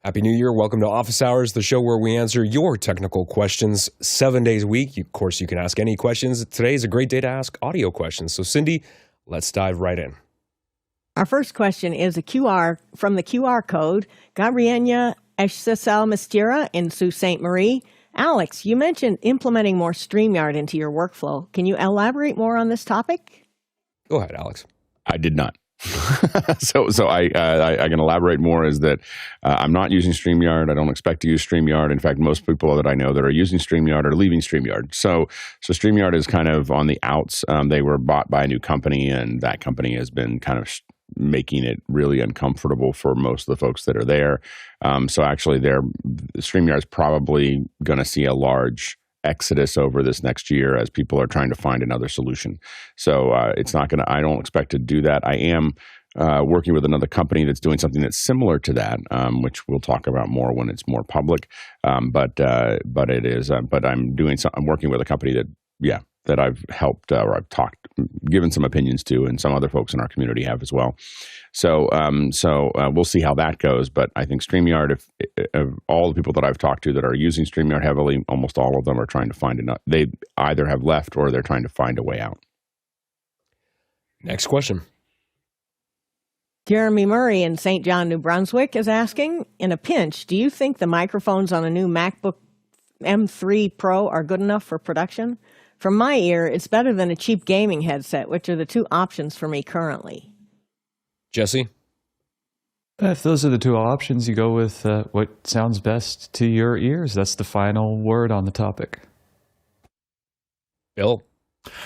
Happy New Year. Welcome to Office Hours, the show where we answer your technical questions 7 days a week. Of course, you can ask any questions. Today is a great day to ask audio questions. So, Cindy, let's dive right in. Our first question is from the QR code, Gabriela Echesal Mistira in Sault Ste. Marie. Alex, you mentioned implementing more Streamyard into your workflow. Can you elaborate more on this topic? Go ahead, Alex. I did not. So I can elaborate more is that I'm not using StreamYard. I don't expect to use StreamYard. In fact, most people that I know that are using StreamYard are leaving StreamYard. So StreamYard is kind of on the outs. They were bought by a new company, and that company has been kind of making it really uncomfortable for most of the folks that are there. So actually, StreamYard is probably going to see a large exodus over this next year as people are trying to find another solution. So it's not going to, I don't expect to do that. I am working with another company that's doing something that's similar to that, which we'll talk about more when it's more public. But I'm working with a company that I've helped or I've given some opinions to, and some other folks in our community have as well. So we'll see how that goes. But I think StreamYard, if all the people that I've talked to that are using StreamYard heavily, almost all of them are trying to find they either have left or they're trying to find a way out. Next question. Jeremy Murray in St. John, New Brunswick is asking, in a pinch, do you think the microphones on a new MacBook M3 Pro are good enough for production? From my ear, it's better than a cheap gaming headset, which are the two options for me currently. Jesse? If those are the two options, you go with what sounds best to your ears. That's the final word on the topic. Bill?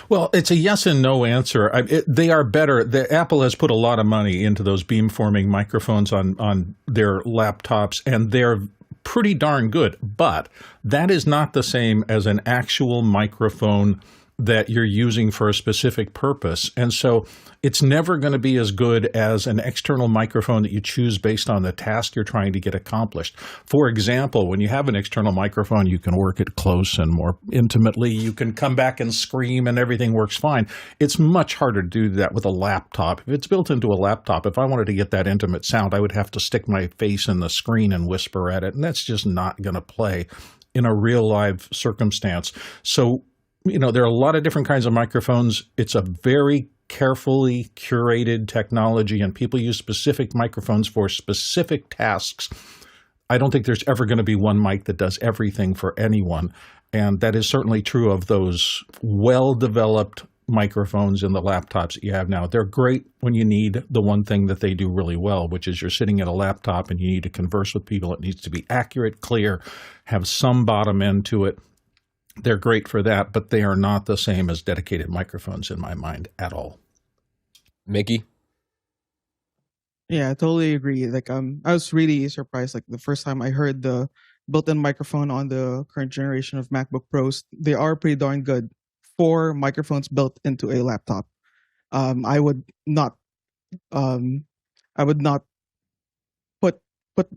Well, it's a yes and no answer. They are better. Apple has put a lot of money into those beamforming microphones on their laptops, and they're pretty darn good. But that is not the same as an actual microphone that you're using for a specific purpose. And so it's never going to be as good as an external microphone that you choose based on the task you're trying to get accomplished. For example, when you have an external microphone, you can work it close and more intimately. You can come back and scream and everything works fine. It's much harder to do that with a laptop. If it's built into a laptop, if I wanted to get that intimate sound, I would have to stick my face in the screen and whisper at it. And that's just not going to play in a real live circumstance. So, there are a lot of different kinds of microphones. It's a very carefully curated technology, and people use specific microphones for specific tasks. I don't think there's ever going to be one mic that does everything for anyone, and that is certainly true of those well-developed microphones in the laptops that you have now. They're great when you need the one thing that they do really well, which is you're sitting at a laptop and you need to converse with people. It needs to be accurate, clear, have some bottom end to it. They're great for that, but they are not the same as dedicated microphones in my mind at all. Mickey? Yeah, I totally agree. I was really surprised. The first time I heard the built-in microphone on the current generation of MacBook Pros, they are pretty darn good for microphones built into a laptop. I would not put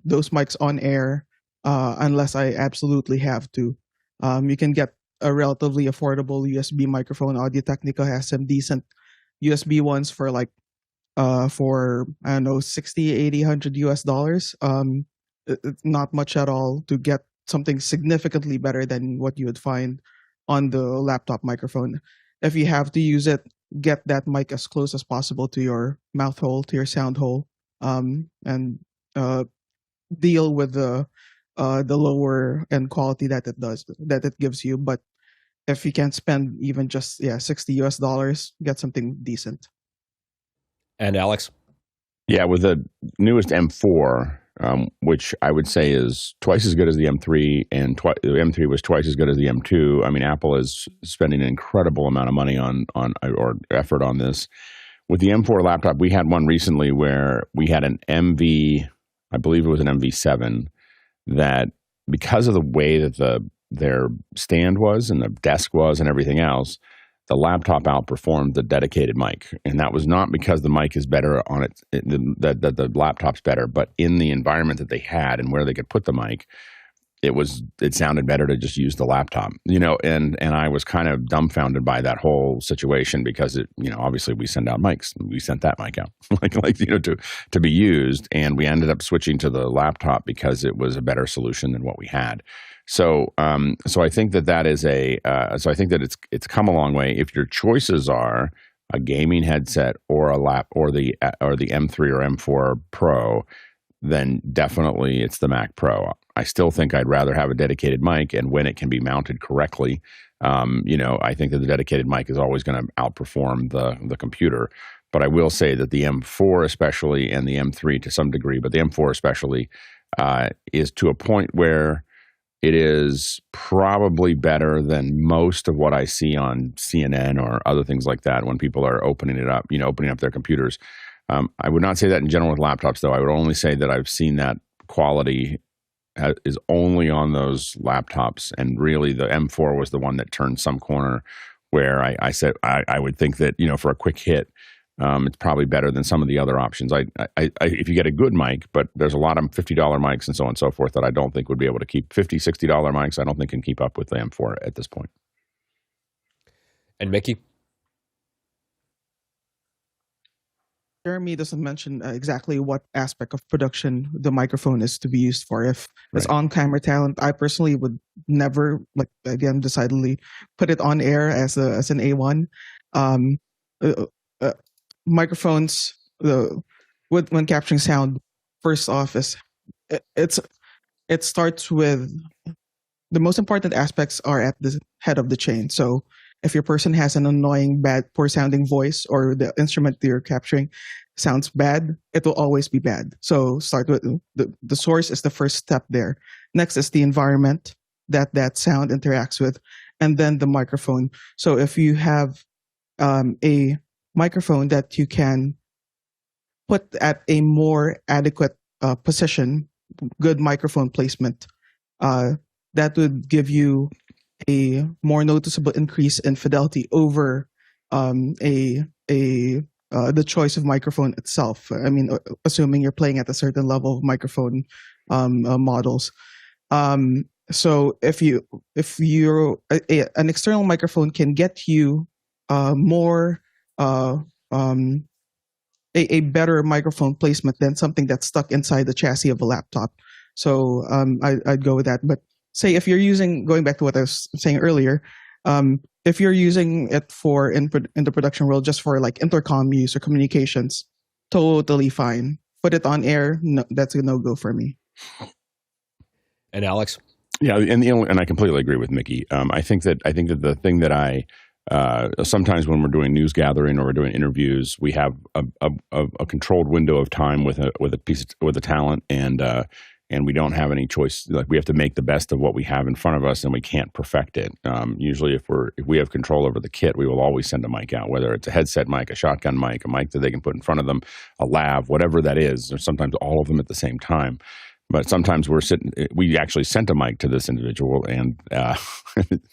those mics on air unless I absolutely have to. You can get a relatively affordable USB microphone. Audio-Technica has some decent USB ones for for I don't know, $60, $80, $100. Not much at all to get something significantly better than what you would find on the laptop microphone. If you have to use it, get that mic as close as possible to your mouth hole, to your sound hole, and deal with the lower end quality that it gives you. But if you can't spend even just $60, get something decent. And Alex? Yeah, with the newest M4, which I would say is twice as good as the M3, and the M3 was twice as good as the M2. I mean, Apple is spending an incredible amount of money on effort on this. With the M4 laptop, we had one recently where we had an MV, I believe it was an MV7, that because of the way that their stand was and the desk was and everything else, the laptop outperformed the dedicated mic. And that was not because the mic is better on it, that the laptop's better, but in the environment that they had and where they could put the mic, it sounded better to just use the laptop, and I was kind of dumbfounded by that whole situation because obviously we send out mics. We sent that mic out to be used, and we ended up switching to the laptop because it was a better solution than what we had. So I think that is so I think that it's come a long way. If your choices are a gaming headset or a lap or the M3 or M4 Pro, then definitely it's the Mac Pro. I still think I'd rather have a dedicated mic, and when it can be mounted correctly, I think that the dedicated mic is always going to outperform the computer. But I will say that the M4 especially, and the M3 to some degree, but the M4 especially, is to a point where it is probably better than most of what I see on CNN or other things like that when people are opening up their computers. I would not say that in general with laptops, though. I would only say that I've seen that quality is only on those laptops, and really the M4 was the one that turned some corner where I said I would think that for a quick hit, it's probably better than some of the other options. If you get a good mic, but there's a lot of $50 mics and so on and so forth that I don't think would be able to keep $50, $60 mics. I don't think can keep up with the M4 at this point. And Mickey? Jeremy doesn't mention exactly what aspect of production the microphone is to be used for. If it's on-camera talent, I personally would never, decidedly put it on air as an A1. Microphones, when capturing sound, first off, it starts with the most important aspects are at the head of the chain. So if your person has an annoying, bad, poor sounding voice, or the instrument that you're capturing sounds bad, it will always be bad. So start with the source is the first step there. Next is the environment that sound interacts with, and then the microphone. So if you have a microphone that you can put at a more adequate position, good microphone placement, that would give you a more noticeable increase in fidelity over the choice of microphone itself. I mean, assuming you're playing at a certain level of microphone models. So if you're an external microphone can get you more a better microphone placement than something that's stuck inside the chassis of a laptop. So I'd go with that. But say if you're going back to what I was saying earlier, if you're using it in the production world just for like intercom use or communications, totally fine. Put it on air, no, that's a no-go for me. And Alex? Yeah, and I completely agree with Mickey. I think that the thing that sometimes when we're doing news gathering or we're doing interviews, we have a controlled window of time with a talent, and we don't have any choice. Like, we have to make the best of what we have in front of us, and we can't perfect it. Usually, if we have control over the kit, we will always send a mic out, whether it's a headset mic, a shotgun mic, a mic that they can put in front of them, a lav, whatever that is. Or sometimes all of them at the same time. But sometimes we actually sent a mic to this individual, and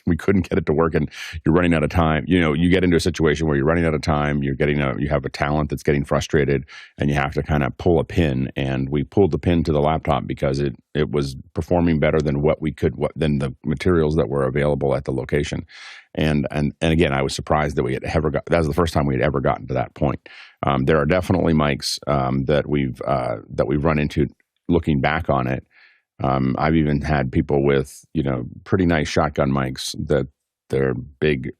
we couldn't get it to work, and you're running out of time. You get into a situation where you're running out of time, you have a talent that's getting frustrated, and you have to kind of pull a pin. And we pulled the pin to the laptop because it was performing better than than the materials that were available at the location. And again, I was surprised that that was the first time we had ever gotten to that point. There are definitely mics that we've run into. Looking back on it, I've even had people with, pretty nice shotgun mics that their big,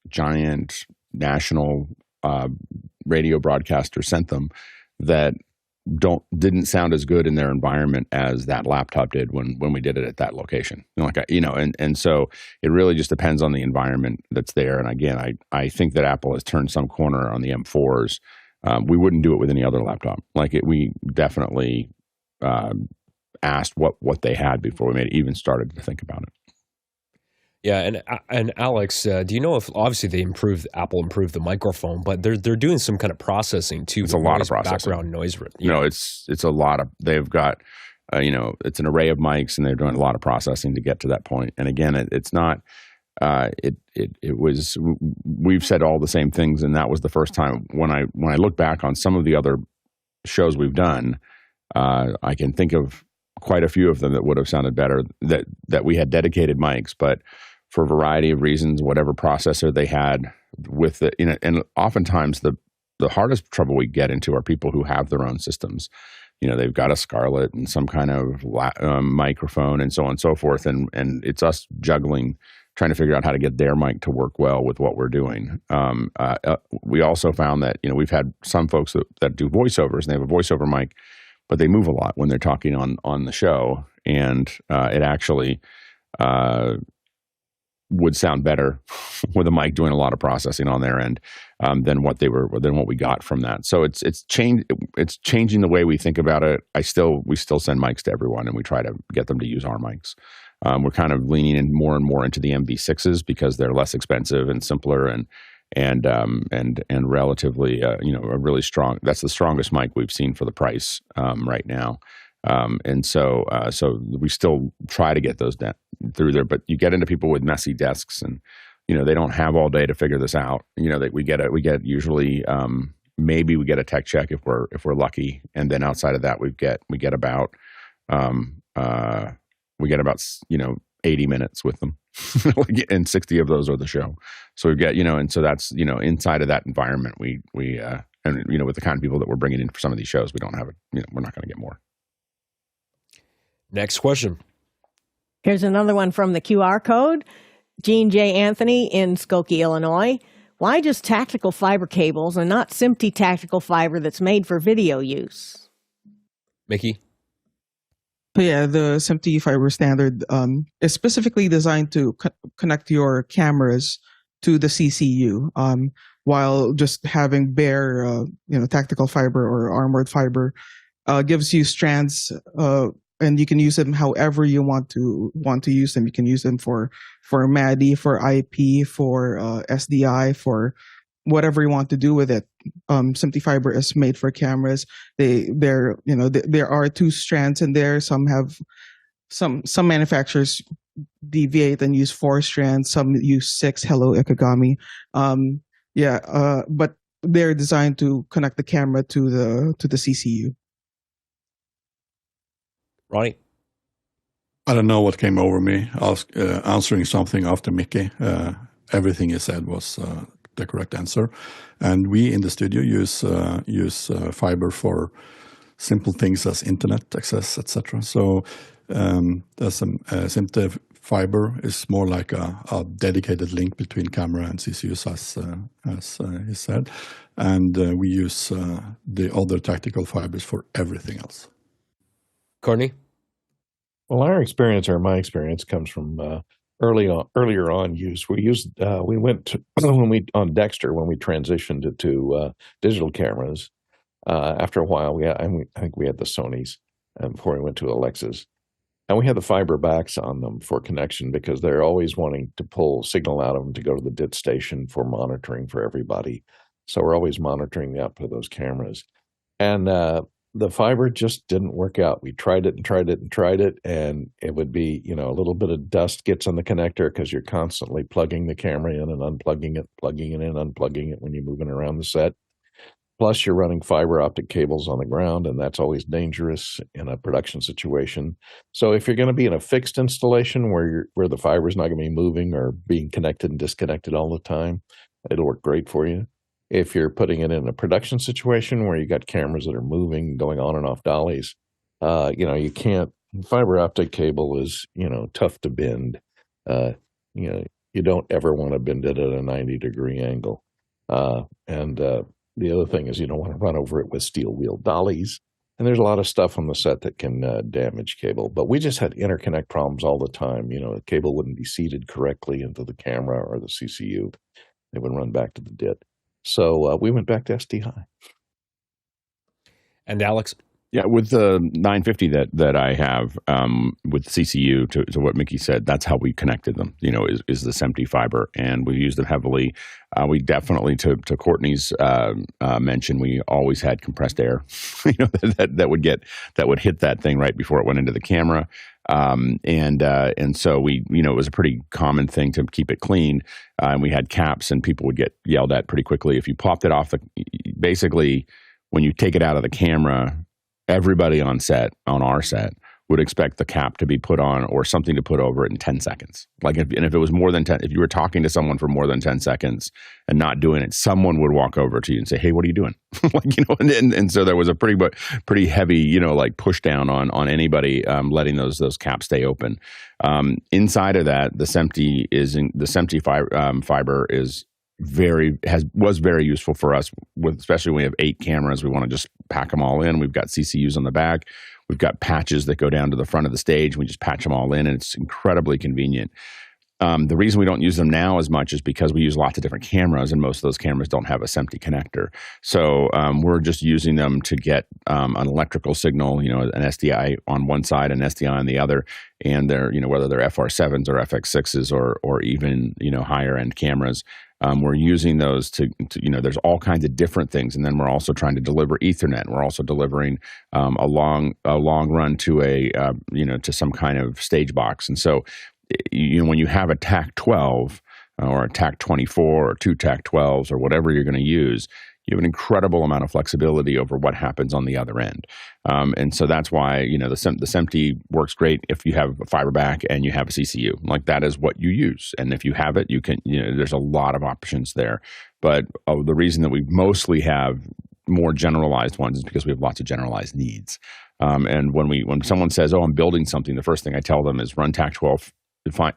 giant national radio broadcaster sent them that didn't sound as good in their environment as that laptop did when we did it at that location. And so it really just depends on the environment that's there. And again, I think that Apple has turned some corner on the M4s. We wouldn't do it with any other laptop. We definitely asked what they had before we even started to think about it. Yeah, and Alex, do you know if obviously Apple improved the microphone, but they're doing some kind of processing too? It's a lot of processing. Background noise. It's a lot of. They've got it's an array of mics, and they're doing a lot of processing to get to that point. And again, it's not. It was. We've said all the same things, and that was the first time when I look back on some of the other shows we've done. I can think of quite a few of them that would have sounded better that we had dedicated mics, but for a variety of reasons, whatever processor they had with it, and oftentimes the hardest trouble we get into are people who have their own systems. They've got a Scarlett and some kind of microphone and so on and so forth, and it's us juggling, trying to figure out how to get their mic to work well with what we're doing. We also found that we've had some folks that do voiceovers, and they have a voiceover mic, but they move a lot when they're talking on the show, and it actually would sound better with a mic doing a lot of processing on their end than what we got from that. So it's changing the way we think about it. We still send mics to everyone, and we try to get them to use our mics. We're kind of leaning in more and more into the MV6s because they're less expensive and simpler and relatively a really strong. That's the strongest mic we've seen for the price right now. So we still try to get those through there, but you get into people with messy desks, and they don't have all day to figure this out. That we get usually maybe we get a tech check if we're lucky, and then outside of that we get about 80 minutes with them, and 60 of those are the show. So we get and so that's inside of that environment we and with the kind of people that we're bringing in for some of these shows, we don't have it. We're not going to get more. Next question. Here's another one from the QR code. Gene J. Anthony in Skokie, Illinois. Why just tactical fiber cables and not SMPTE tactical fiber that's made for video use? Mickey? Yeah, the SMPTE fiber standard is specifically designed to connect your cameras to the CCU, while just having bare, tactical fiber or armored fiber gives you strands, and you can use them however you want to use them. You can use them for MADI, for IP, for SDI, for whatever you want to do with it. SMPTE fiber is made for cameras. There are 2 strands in there. Some manufacturers deviate and use 4 strands. Some use 6. Hello, Ikegami. But they're designed to connect the camera to the CCU. Ronnie? I don't know what came over me answering something after Mickey. Everything he said was the correct answer. And we in the studio use fiber for simple things as internet access, etc. So there's some SMPTE fiber is more like a dedicated link between camera and CCUs, as he said. And we use the other tactical fibers for everything else. Courtney? Well, my experience comes from earlier on use. We went on Dexter when we transitioned to digital cameras. After a while, I think we had the Sonys before we went to Alexas, and we had the fiber backs on them for connection because they're always wanting to pull signal out of them to go to the DIT station for monitoring for everybody. So we're always monitoring the output of those cameras, and the fiber just didn't work out. We tried it and tried it and tried it, and it would be, a little bit of dust gets on the connector because you're constantly plugging the camera in and unplugging it, plugging it in, unplugging it when you're moving around the set. Plus, you're running fiber optic cables on the ground, and that's always dangerous in a production situation. So if you're going to be in a fixed installation where the fiber is not going to be moving or being connected and disconnected all the time, it'll work great for you. If you're putting it in a production situation where you got cameras that are moving, going on and off dollies, you can't. Fiber optic cable is, tough to bend. You don't ever want to bend it at a 90-degree angle. And the other thing is you don't want to run over it with steel wheel dollies. And there's a lot of stuff on the set that can damage cable. But we just had interconnect problems all the time. The cable wouldn't be seated correctly into the camera or the CCU. They would run back to the DIT. So we went back to SD High. And Alex? Yeah, with the 950 that I have with CCU, to what Mickey said, that's how we connected them, is the SMPTE fiber. And we used them heavily. We definitely, to Courtney's mention, we always had compressed air, that would hit that thing right before it went into the camera. And so we, it was a pretty common thing to keep it clean. And we had caps, and people would get yelled at pretty quickly. If you popped it off basically when you take it out of the camera, everybody on our set would expect the cap to be put on or something to put over it in 10 seconds. Like, if it was more than 10, if you were talking to someone for more than 10 seconds and not doing it, someone would walk over to you and say, "Hey, what are you doing?" And so there was a pretty heavy, like push down on anybody letting those caps stay open. Inside of that, the SMPTE fiber was very useful for us, especially when we have 8 cameras. We want to just pack them all in. We've got CCUs on the back. We've got patches that go down to the front of the stage. We just patch them all in, and it's incredibly convenient. The reason we don't use them now as much is because we use lots of different cameras, and most of those cameras don't have a SMPTE connector. So we're just using them to get an electrical signal, an SDI on one side and SDI on the other, and they're, whether they're FR7s or FX6s or even, higher end cameras. We're using those to, there's all kinds of different things. And then we're also trying to deliver Ethernet. We're also delivering a long run to to some kind of stage box. And so, when you have a TAC-12 or a TAC-24 or 2 TAC-12s or whatever you're going to use, you have an incredible amount of flexibility over what happens on the other end. And so that's why, the SMPTE works great if you have a fiber back and you have a CCU. Like, that is what you use. And if you have it, you can, there's a lot of options there. But the reason that we mostly have more generalized ones is because we have lots of generalized needs. And when someone says, "Oh, I'm building something," the first thing I tell them is run TAC-12.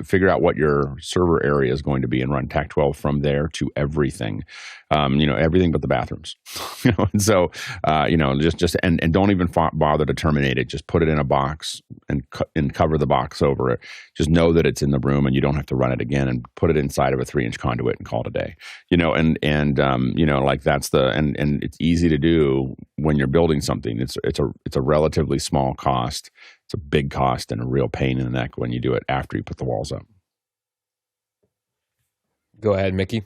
Figure out what your server area is going to be and run TAC-12 from there to everything, everything but the bathrooms. And so, just don't even bother to terminate it. Just put it in a box and cover the box over it. Just know that it's in the room and you don't have to run it again, and put it inside of a 3-inch conduit and call it a day. And it's easy to do when you're building something. It's a relatively small cost. It's a big cost and a real pain in the neck when you do it after you put the walls up. Go ahead, Mickey.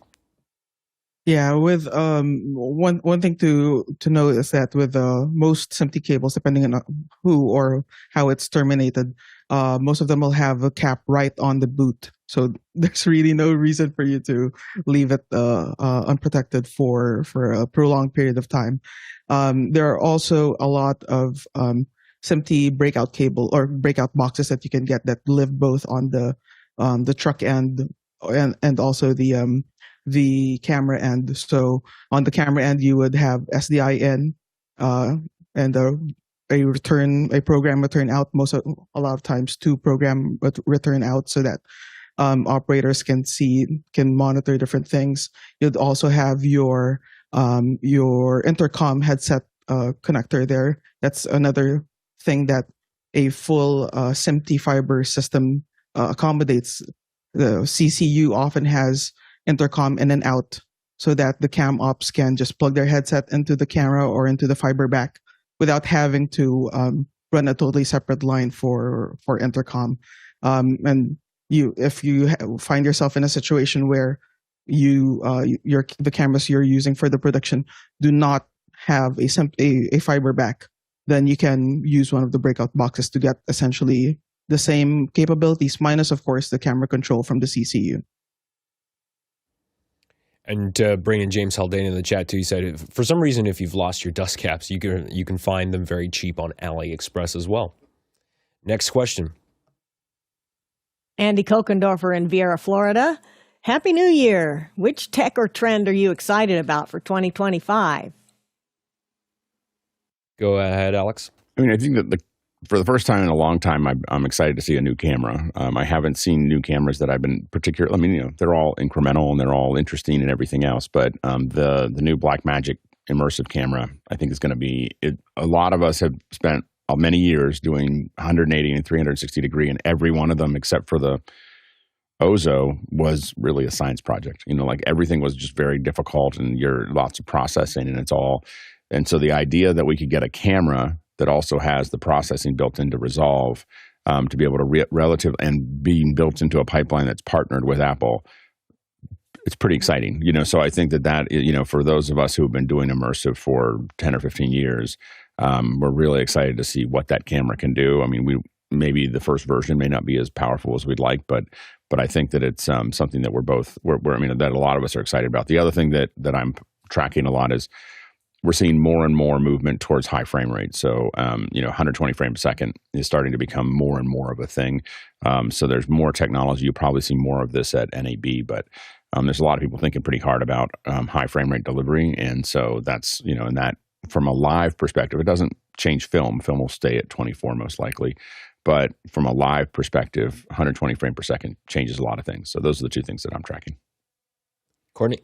Yeah, with one thing to know is that with most SMPTE cables, depending on who or how it's terminated, most of them will have a cap right on the boot. So there's really no reason for you to leave it unprotected for a prolonged period of time. There are also a lot of SMPTE breakout cable or breakout boxes that you can get that live both on the truck end and also the camera end. So on the camera end, you would have SDI in and a program return out. A lot of times 2 program return out, so that operators can monitor different things. You'd also have your intercom headset connector there. That's another thing that a full SMPTE fiber system accommodates. The CCU often has intercom in and out, so that the cam ops can just plug their headset into the camera or into the fiber back without having to run a totally separate line for intercom. And if you find yourself in a situation where the cameras you're using for the production do not have a fiber back, then you can use one of the breakout boxes to get essentially the same capabilities, minus, of course, the camera control from the CCU. And bringing James Haldane in the chat too, he said, for some reason, if you've lost your dust caps, you can find them very cheap on AliExpress as well. Next question. Andy Kokendorfer in Viera, Florida. Happy New Year. Which tech or trend are you excited about for 2025? Go ahead, Alex. I mean, I think that for the first time in a long time, I'm excited to see a new camera. I haven't seen new cameras that I've been particular. I mean, they're all incremental and they're all interesting and everything else. But the new Blackmagic immersive camera, I think, is going to be. A lot of us have spent many years doing 180 and 360 degree, and every one of them, except for the Ozo, was really a science project. Like, everything was just very difficult, and lots of processing, and it's all. And so the idea that we could get a camera that also has the processing built into Resolve to be able to and being built into a pipeline that's partnered with Apple, it's pretty exciting. So I think that for those of us who have been doing immersive for 10 or 15 years, we're really excited to see what that camera can do. I mean, maybe the first version may not be as powerful as we'd like, but I think that it's something that that a lot of us are excited about. The other thing that I'm tracking a lot is we're seeing more and more movement towards high frame rate. So, 120 frames a second is starting to become more and more of a thing. So there's more technology. You'll probably see more of this at NAB, but there's a lot of people thinking pretty hard about high frame rate delivery. And so that's, and that from a live perspective, it doesn't change film. Film will stay at 24 most likely. But from a live perspective, 120 frames per second changes a lot of things. So those are the two things that I'm tracking. Courtney?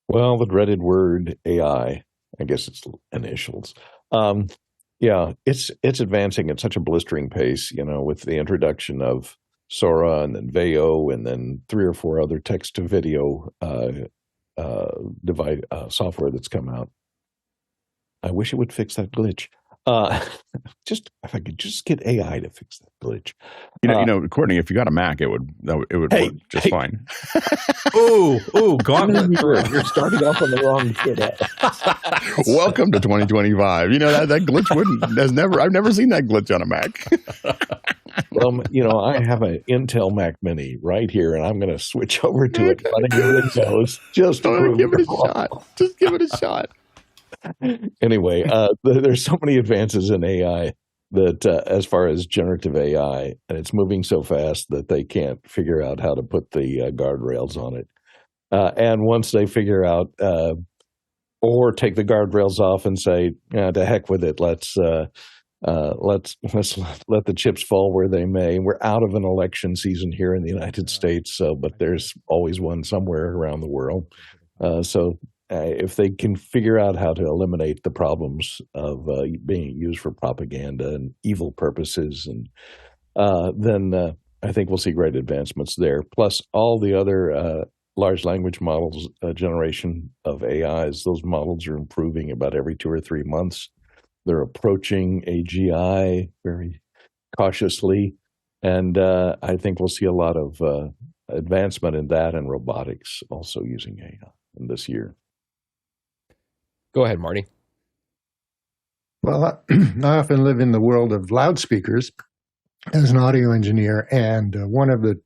Well, the dreaded word AI, I guess it's initials. It's advancing at such a blistering pace, with the introduction of Sora and then Veo and then 3 or 4 other text to video software that's come out. I wish it would fix that glitch. If I could just get AI to fix that glitch. Courtney, if you got a Mac, it would work just fine. Gauntlet. You're starting off on the wrong foot. Welcome to 2025. That glitch I've never seen that glitch on a Mac. Well, I have an Intel Mac Mini right here, and I'm going to switch over to it running Windows just to give it a shot. Just give it a shot. Anyway, there's so many advances in AI that as far as generative AI, and it's moving so fast that they can't figure out how to put the guardrails on it. And once they figure out, or take the guardrails off and say, to heck with it, let's let the chips fall where they may. We're out of an election season here in the United States, but there's always one somewhere around the world. If they can figure out how to eliminate the problems of being used for propaganda and evil purposes, and then I think we'll see great advancements there. Plus, all the other large language models generation of AIs, those models are improving about every 2 or 3 months. They're approaching AGI very cautiously, and I think we'll see a lot of advancement in that and robotics also using AI in this year. Go ahead, Marty. Well, I often live in the world of loudspeakers as an audio engineer, and one of the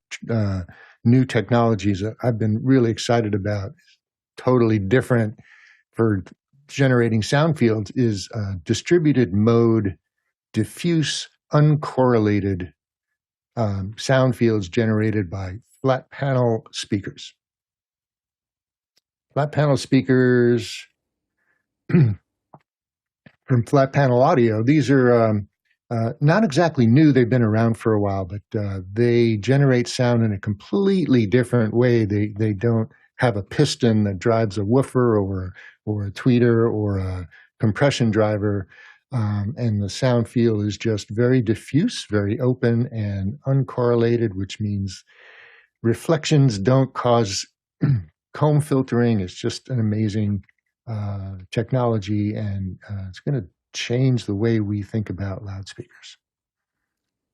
new technologies that I've been really excited about, totally different for generating sound fields, is distributed mode, diffuse, uncorrelated sound fields generated by flat panel speakers. Flat panel speakers from flat panel audio, these are not exactly new. They've been around for a while, but they generate sound in a completely different way. They don't have a piston that drives a woofer or a tweeter or a compression driver, and the sound field is just very diffuse, very open and uncorrelated, which means reflections don't cause comb filtering. It's just an amazing technology, and it's going to change the way we think about loudspeakers.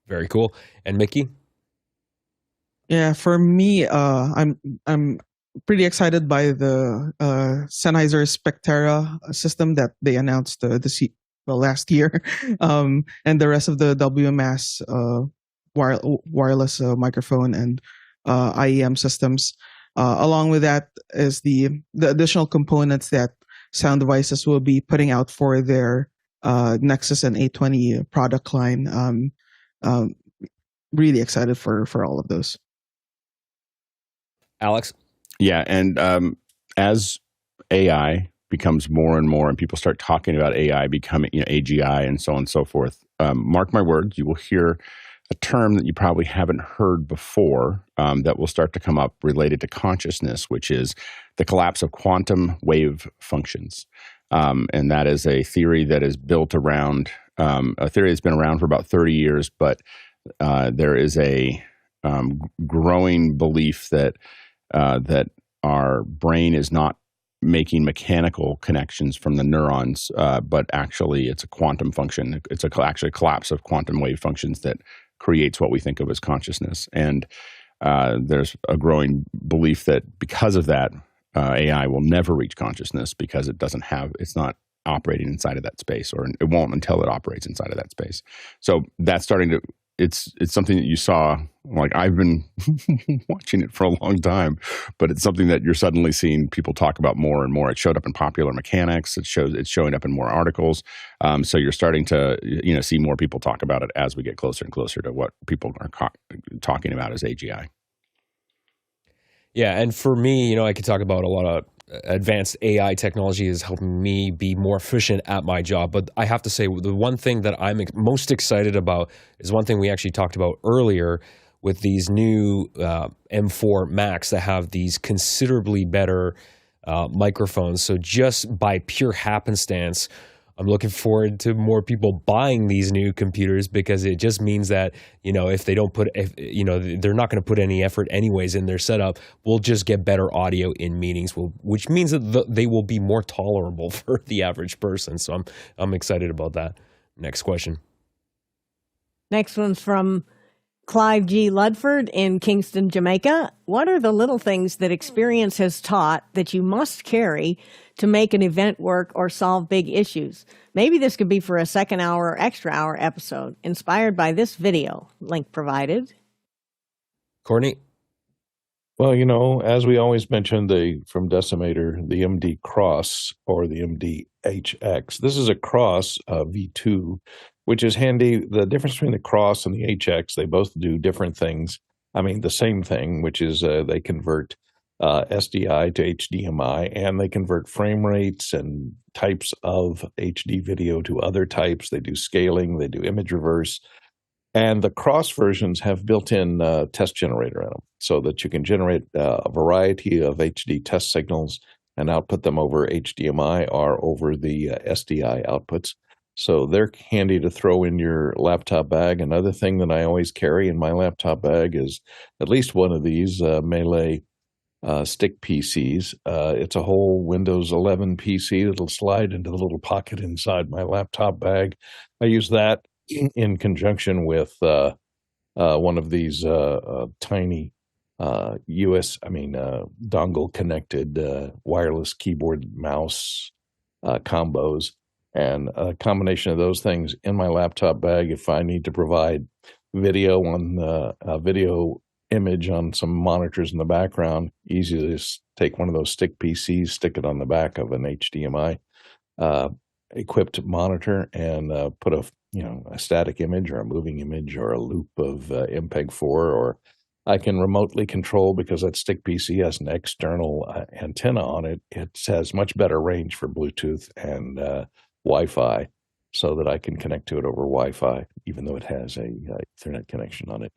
Very cool. And Mickey? Yeah, for me, I'm pretty excited by the Sennheiser Spectera system that they announced last year, and the rest of the WMS wireless microphone and IEM systems. Along with that is the additional components that Sound Devices will be putting out for their Nexus and 820 product line. Really excited for all of those. Alex? Yeah, and as AI becomes more and more, and people start talking about AI becoming, AGI and so on and so forth, mark my words, you will hear a term that you probably haven't heard before that will start to come up related to consciousness, which is the collapse of quantum wave functions. And that is a theory that is built around, a theory that's been around for about 30 years, but there is a growing belief that that our brain is not making mechanical connections from the neurons, but actually it's a quantum function. It's actually a collapse of quantum wave functions that creates what we think of as consciousness. And there's a growing belief that because of that, AI will never reach consciousness because it's not operating inside of that space, or it won't until it operates inside of that space. So that's starting to it's something that you saw. Like, I've been watching it for a long time, but it's something that you're suddenly seeing people talk about more and more. It showed up in Popular Mechanics. It's showing up in more articles. So you're starting to see more people talk about it as we get closer and closer to what people are talking about as AGI. Yeah, and for me, I could talk about a lot of advanced AI technology is helping me be more efficient at my job. But I have to say, the one thing that I'm most excited about is one thing we actually talked about earlier with these new M4 Macs that have these considerably better microphones. So just by pure happenstance, I'm looking forward to more people buying these new computers, because it just means that, if they don't they're not going to put any effort anyways in their setup, we'll just get better audio in meetings, which means that they will be more tolerable for the average person. So I'm excited about that. Next question. Next one's from Clive G. Ludford in Kingston, Jamaica. What are the little things that experience has taught that you must carry to make an event work or solve big issues? Maybe this could be for a second hour or extra hour episode, inspired by this video. Link provided. Courtney? Well, as we always mention, from Decimator, the MD Cross or the MD HX. This is a Cross V2, which is handy. The difference between the Cross and the HX, they both do different things. I mean, the same thing, which is they convert SDI to HDMI, and they convert frame rates and types of HD video to other types. They do scaling, they do image reverse. And the Cross versions have built-in test generator in them, so that you can generate a variety of HD test signals and output them over HDMI or over the SDI outputs. So they're handy to throw in your laptop bag. Another thing that I always carry in my laptop bag is at least one of these Melee stick PCs. It's a whole Windows 11 PC that'll slide into the little pocket inside my laptop bag. I use that in conjunction with one of these tiny dongle connected wireless keyboard mouse combos, and a combination of those things in my laptop bag. If I need to provide video video image on some monitors in the background, easy to just take one of those stick PCs, stick it on the back of an HDMI equipped monitor, and put a static image or a moving image or a loop of MPEG-4, or I can remotely control, because that stick PC has an external antenna on it. It has much better range for Bluetooth and Wi-Fi, so that I can connect to it over Wi-Fi, even though it has a Ethernet connection on it.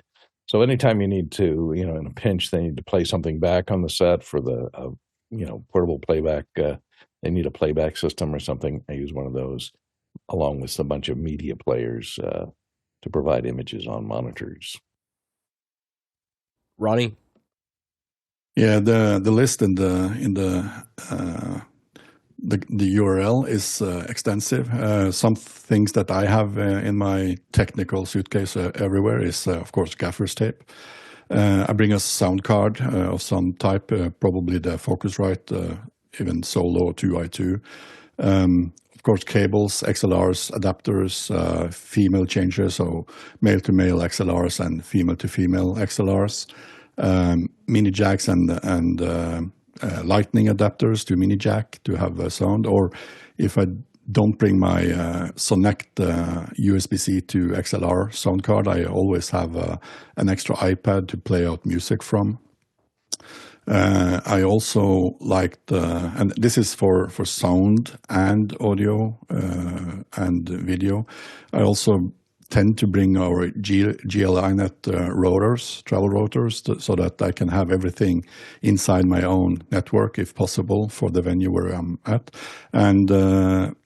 So anytime you need to, in a pinch, they need to play something back on the set for the, portable playback. They need a playback system or something. I use one of those, along with a bunch of media players to provide images on monitors. Ronnie? Yeah, the list in the URL is extensive. Some things that I have in my technical suitcase everywhere is, of course, gaffer's tape. I bring a sound card of some type, probably the Focusrite, even Solo 2i2. Of course, cables, XLRs, adapters, female changers, so male-to-male XLRs and female-to-female XLRs, mini jacks and lightning adapters to mini jack to have sound. Or if I don't bring my Sonect USB-C to XLR sound card, I always have an extra iPad to play out music from. I also liked, and this is for sound and audio and video, I also tend to bring our GLINet rotors, travel rotors, so that I can have everything inside my own network, if possible, for the venue where I'm at. And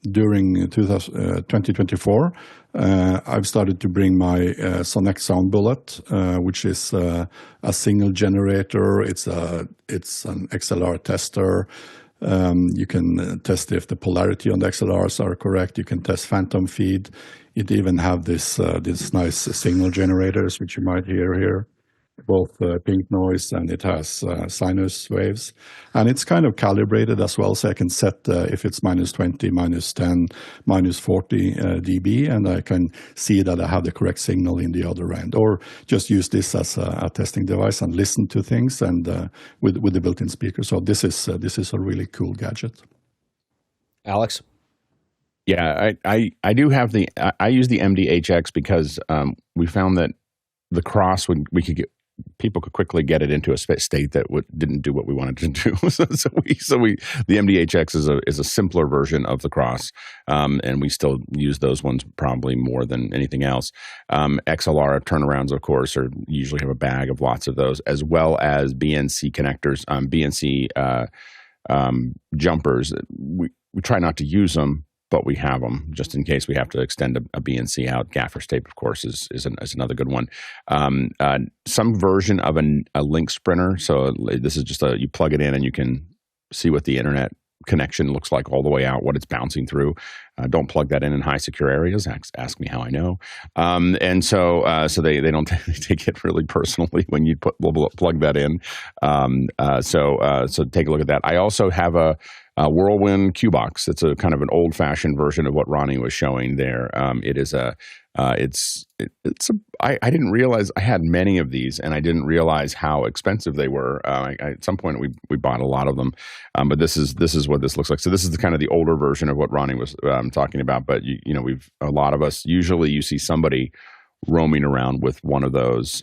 during 2024, I've started to bring my Sonect Sound Bullet, which is a signal generator. It's an XLR tester. You can test if the polarity on the XLRs are correct. You can test phantom feed. It even have this nice signal generators, which you might hear here. both pink noise, and it has sinus waves. And it's kind of calibrated as well, so I can set if it's minus 20, minus 10, minus 40 dB, and I can see that I have the correct signal in the other end. Or just use this as a testing device and listen to things and with the built-in speaker. So this is a really cool gadget. Alex? Yeah, I do have I use the MDHX because we found that the cross people could quickly get it into a state that didn't do what we wanted to do. so the MDHX is a simpler version of the cross, and we still use those ones probably more than anything else. XLR turnarounds, of course, usually have a bag of lots of those, as well as BNC connectors, BNC jumpers. We try not to use them, but we have them just in case we have to extend a BNC out. Gaffer's tape, of course, is another good one. Some version of a link sprinter. So this is just you plug it in and you can see what the internet connection looks like all the way out, what it's bouncing through. Don't plug that in high secure areas. Ask me how I know. And so they don't take it really personally when you plug that in. So take a look at that. I also have a Whirlwind Q-Box. It's a kind of an old-fashioned version of what Ronnie was showing there. It is I didn't realize I had many of these, and I didn't realize how expensive they were. At some point, we bought a lot of them, but this is what this looks like. So this is the kind of the older version of what Ronnie was talking about. But a lot of us, usually you see somebody roaming around with one of those.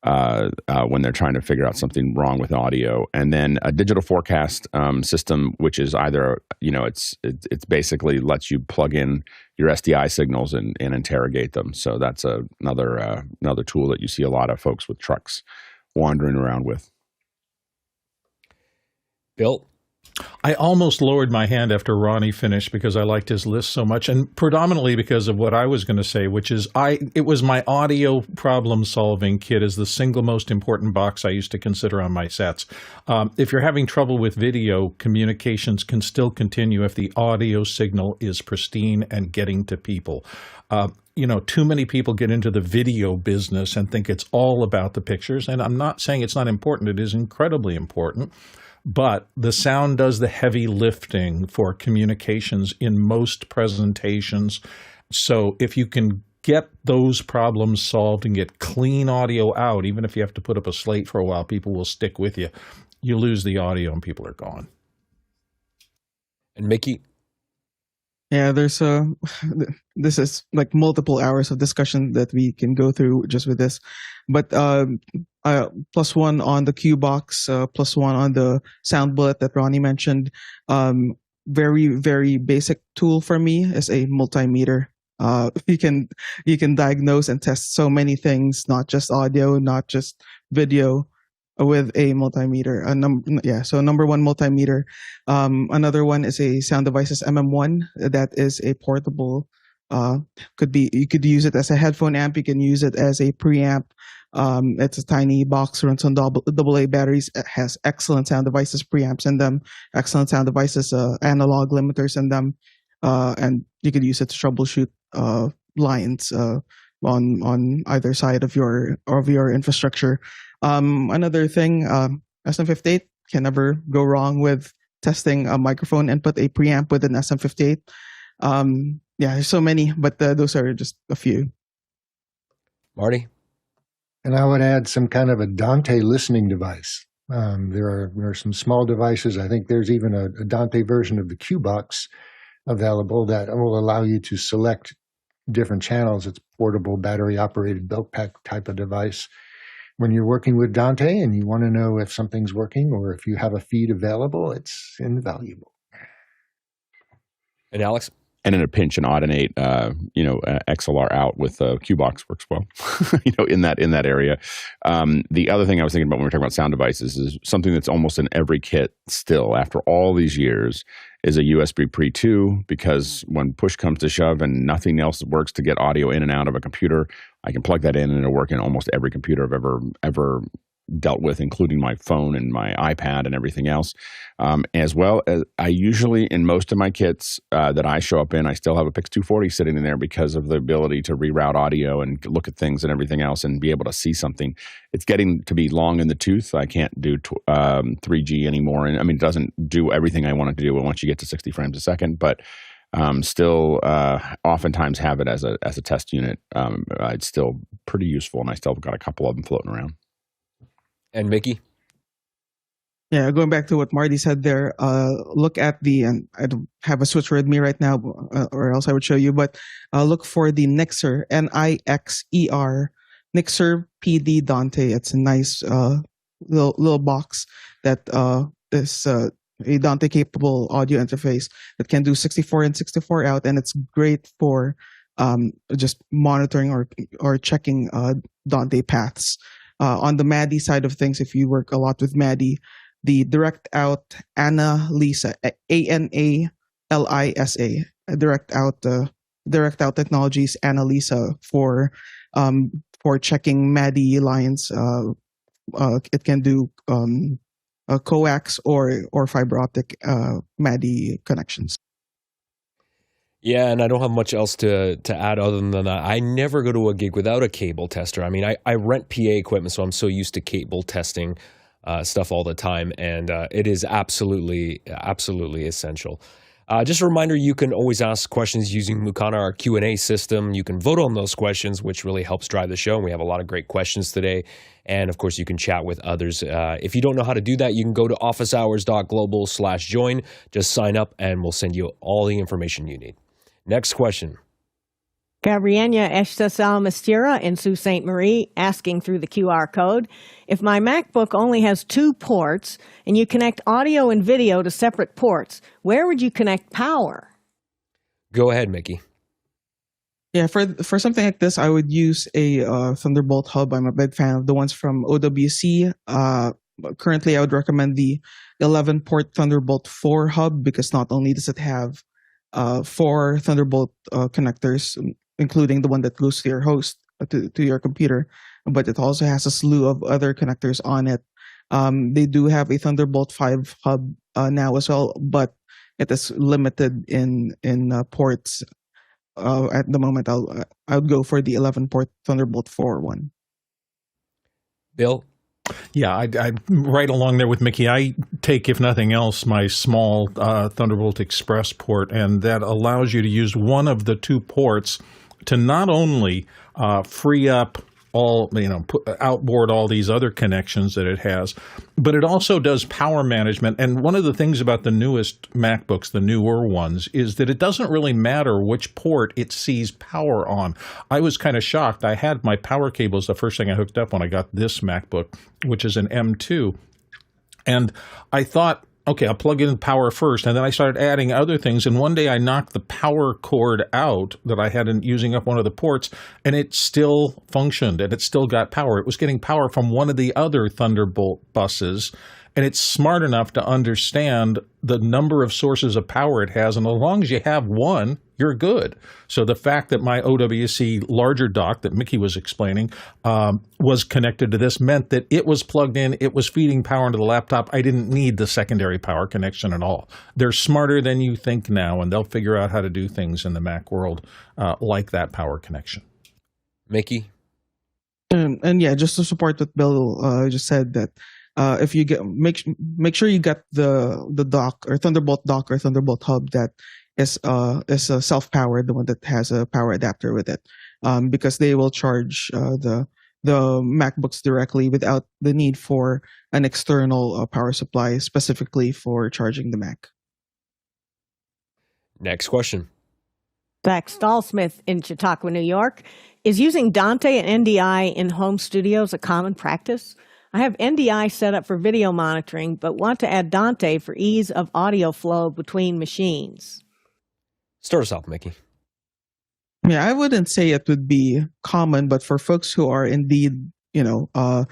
When they're trying to figure out something wrong with audio, and then a digital forecast system, which is either it's basically lets you plug in your SDI signals and interrogate them. So that's another tool that you see a lot of folks with trucks wandering around with. Bill? I almost lowered my hand after Ronnie finished because I liked his list so much, and predominantly because of what I was going to say, which is it was my audio problem-solving kit is the single most important box I used to consider on my sets. If you're having trouble with video, communications can still continue if the audio signal is pristine and getting to people. Too many people get into the video business and think it's all about the pictures, and I'm not saying it's not important. It is incredibly important. But the sound does the heavy lifting for communications in most presentations. So if you can get those problems solved and get clean audio out, even if you have to put up a slate for a while, people will stick with you. You lose the audio and people are gone. And Mickey? Yeah, there's this is like multiple hours of discussion that we can go through just with this, but plus one on the Q-Box, plus one on the Sound Bullet that Ronnie mentioned. Very, very basic tool for me is a multimeter. You can diagnose and test so many things, not just audio, not just video, with a multimeter. So number one, multimeter. Another one is a Sound Devices MM1. That is a portable. You could use it as a headphone amp. You can use it as a preamp. It's a tiny box, runs on AA batteries. It has excellent Sound Devices preamps in them, excellent Sound Devices analog limiters in them, and you could use it to troubleshoot lines on either side of your infrastructure. Another thing, SM58 can never go wrong with testing a microphone input, a preamp with an SM58. There's so many, but those are just a few. Marty? And I would add some kind of a Dante listening device. There are some small devices. I think there's even a Dante version of the Q-Box available that will allow you to select different channels. It's portable, battery-operated belt pack type of device. When you're working with Dante and you want to know if something's working or if you have a feed available, it's invaluable. And Alex? And in a pinch, an Audinate, XLR out with Q-Box works well, in that area. The other thing I was thinking about when we were talking about sound devices is something that's almost in every kit still after all these years is a USB Pre 2, because when push comes to shove and nothing else works to get audio in and out of a computer, I can plug that in and it'll work in almost every computer I've ever dealt with, including my phone and my iPad and everything else. As well as I usually, in most of my kits that I show up in, I still have a Pix 240 sitting in there because of the ability to reroute audio and look at things and everything else and be able to see something. It's getting to be long in the tooth. I can't do 3G anymore. And I mean, it doesn't do everything I want it to do once you get to 60 frames a second, but still oftentimes have it as a test unit. It's still pretty useful, and I still have got a couple of them floating around. And Mickey? Yeah, going back to what Marty said there, look at and I don't have a switcher with me right now, or else I would show you, but look for the Nixer, Nixer, Nixer PD Dante. It's a nice little box that is a Dante-capable audio interface that can do 64 and 64 out, and it's great for just monitoring or checking Dante paths. On the MADI side of things, if you work a lot with MADI, the direct out Analisa, Analisa, direct out technologies Analisa for checking MADI lines. It can do coax or fiber optic MADI connections. Yeah, and I don't have much else to add other than that. I never go to a gig without a cable tester. I mean, I rent PA equipment, so I'm so used to cable testing stuff all the time, and it is absolutely essential. Just a reminder, you can always ask questions using Mukana, our Q&A system. You can vote on those questions, which really helps drive the show, and we have a lot of great questions today. And, of course, you can chat with others. If you don't know how to do that, you can go to officehours.global/join. Just sign up, and we'll send you all the information you need. Next question. Gabriela Eshtasal Mistira in Sault Ste. Marie asking through the QR code, if my MacBook only has 2 ports and you connect audio and video to separate ports, where would you connect power? Go ahead, Mickey. Yeah, for something like this, I would use a Thunderbolt hub. I'm a big fan of the ones from OWC. Currently, I would recommend the 11-port Thunderbolt 4 hub because not only does it have 4 Thunderbolt connectors, including the one that goes to your host, to your computer, but it also has a slew of other connectors on it. They do have a Thunderbolt 5 hub now as well, but it is limited in ports. At the moment, I would go for the 11-port Thunderbolt 4 one. Bill? Yeah, I'm right along there with Mickey. I take, if nothing else, my small Thunderbolt Express port, and that allows you to use one of the 2 ports to not only free up all, outboard all these other connections that it has, but it also does power management. And one of the things about the newest MacBooks, the newer ones, is that it doesn't really matter which port it sees power on. I was kind of shocked. I had my power cables, the first thing I hooked up when I got this MacBook, which is an M2. And I thought, okay, I'll plug in power first. And then I started adding other things. And one day I knocked the power cord out that I had using up one of the ports, and it still functioned and it still got power. It was getting power from one of the other Thunderbolt buses. And it's smart enough to understand the number of sources of power it has. And as long as you have one, you're good. So the fact that my OWC larger dock that Mickey was explaining was connected to this meant that it was plugged in, it was feeding power into the laptop. I didn't need the secondary power connection at all. They're smarter than you think now, and they'll figure out how to do things in the Mac world like that power connection. Mickey? And yeah, just to support what Bill just said, that if you make sure you get the dock or Thunderbolt dock or Thunderbolt hub that is self-powered, the one that has a power adapter with it, because they will charge the MacBooks directly without the need for an external power supply specifically for charging the Mac. Next question. Zach Stallsmith in Chautauqua, New York. Is using Dante and NDI in home studios a common practice? I have NDI set up for video monitoring, but want to add Dante for ease of audio flow between machines. Start us off, Mickey. Yeah, I wouldn't say it would be common, but for folks who are indeed, who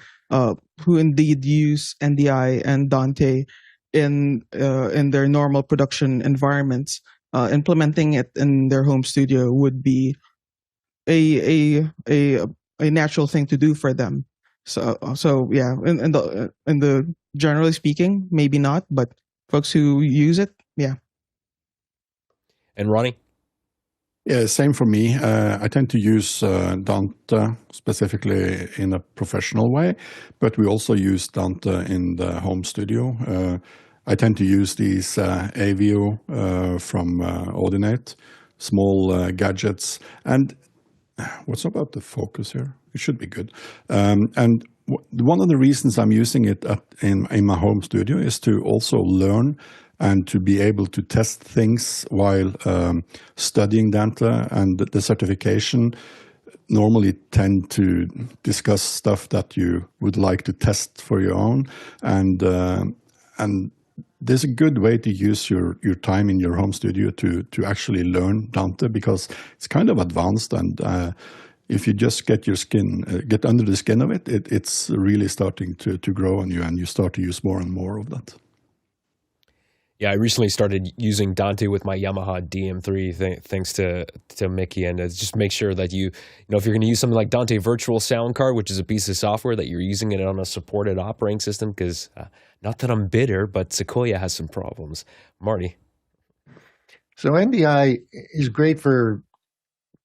indeed use NDI and Dante in their normal production environments, implementing it in their home studio would be a natural thing to do for them. So yeah, in the generally speaking, maybe not, but folks who use it, yeah. And Ronnie? Yeah, same for me. I tend to use Dante specifically in a professional way, but we also use Dante in the home studio. I tend to use these Avio from Audinate, small gadgets. And what's about the focus here? It should be good. And one of the reasons I'm using it in my home studio is to also learn and to be able to test things while studying Dante. And the certification normally tend to discuss stuff that you would like to test for your own. And there's a good way to use your time in your home studio to actually learn Dante, because it's kind of advanced, and if you just get under the skin of it, it's really starting to grow on you, and you start to use more and more of that. Yeah, I recently started using Dante with my Yamaha DM3, thanks to Mickey, and just make sure that if you're going to use something like Dante Virtual Sound Card, which is a piece of software, that you're using it on a supported operating system, because not that I'm bitter, but Sequoia has some problems. Marty? So NDI is great for